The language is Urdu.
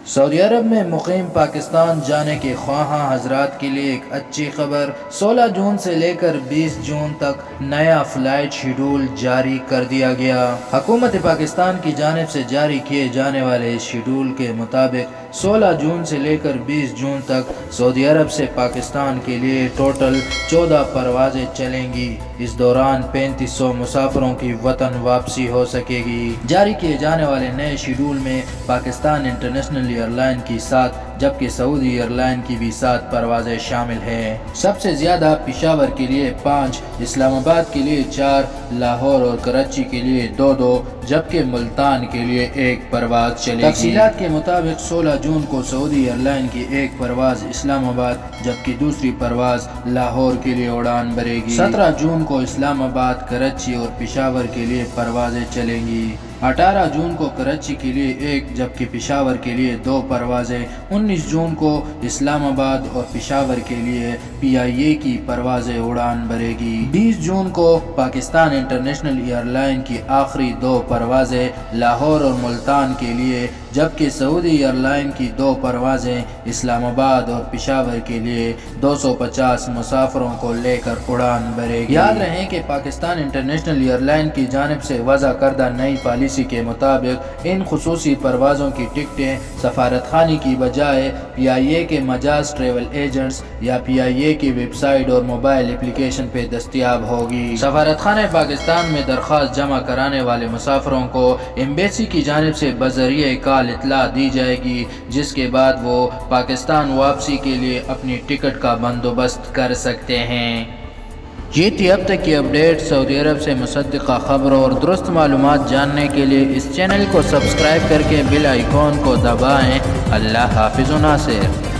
سعودی عرب میں مقیم پاکستان جانے کے خواہاں حضرات کے لیے ایک اچھی خبر، 16 جون سے لے کر 20 جون تک نیا فلائٹ شیڈول جاری کر دیا گیا۔ حکومت پاکستان کی جانب سے جاری کیے جانے والے اس شیڈول کے مطابق 16 جون سے لے کر 20 جون تک سعودی عرب سے پاکستان کے لیے ٹوٹل 14 پروازیں چلیں گی۔ اس دوران 3500 مسافروں کی وطن واپسی ہو سکے گی۔ جاری کیے جانے والے نئے شیڈول میں پاکستان انٹرنیشنل ایئر لائن کی 7 جبکہ سعودی ایئر لائن کی بھی 7 پروازیں شامل ہیں۔ سب سے زیادہ پشاور کے لیے 5، اسلام آباد کے لیے 4، لاہور اور کراچی کے لیے 2 جبکہ ملتان کے لیے 1 پرواز چلے گی۔ تفصیلات کے مطابق 16 جون کو سعودی ایئر لائن کی 1 پرواز اسلام آباد جبکہ دوسری پرواز لاہور کے لیے اڑان بھرے گی۔ 17 جون کو اسلام آباد، کراچی اور پشاور کے لیے پروازیں چلیں گی۔ 18 جون کو کراچی کے لیے 1 جبکہ پشاور کے لیے 2 پروازیں۔ 19 جون کو اسلام آباد اور پشاور کے لیے PIA کی پروازیں اڑان بھرے گی۔ 20 جون کو پاکستان انٹرنیشنل ایئر لائن کی آخری 2 پروازیں لاہور اور ملتان کے لیے جبکہ سعودی ایئر لائن کی 2 پروازیں اسلام آباد اور پشاور کے لیے 250 مسافروں کو لے کر اڑان بھرے گی۔ یاد رہے کہ پاکستان انٹرنیشنل ایئر لائن کی جانب سے وضع کردہ نئی پالیسی کے مطابق ان خصوصی پروازوں کی ٹکٹیں سفارت خانے کی بجائے PIA کے مجاز ٹریول ایجنٹس یا PIA کی ویب سائٹ اور موبائل اپلیکیشن پہ دستیاب ہوگی۔ سفارت خانہ پاکستان میں درخواست جمع کرانے والے مسافروں کو ایمبیسی کی جانب سے بذریعہ کال اطلاع دی جائے گی، جس کے بعد وہ پاکستان واپسی کے لیے اپنی ٹکٹ کا بندوبست کر سکتے ہیں۔ یہ تھی اب تک کی اپڈیٹ۔ سعودی عرب سے مصدقہ خبروں اور درست معلومات جاننے کے لیے اس چینل کو سبسکرائب کر کے بیل آئیکن کو دبائیں۔ اللہ حافظ و ناصر۔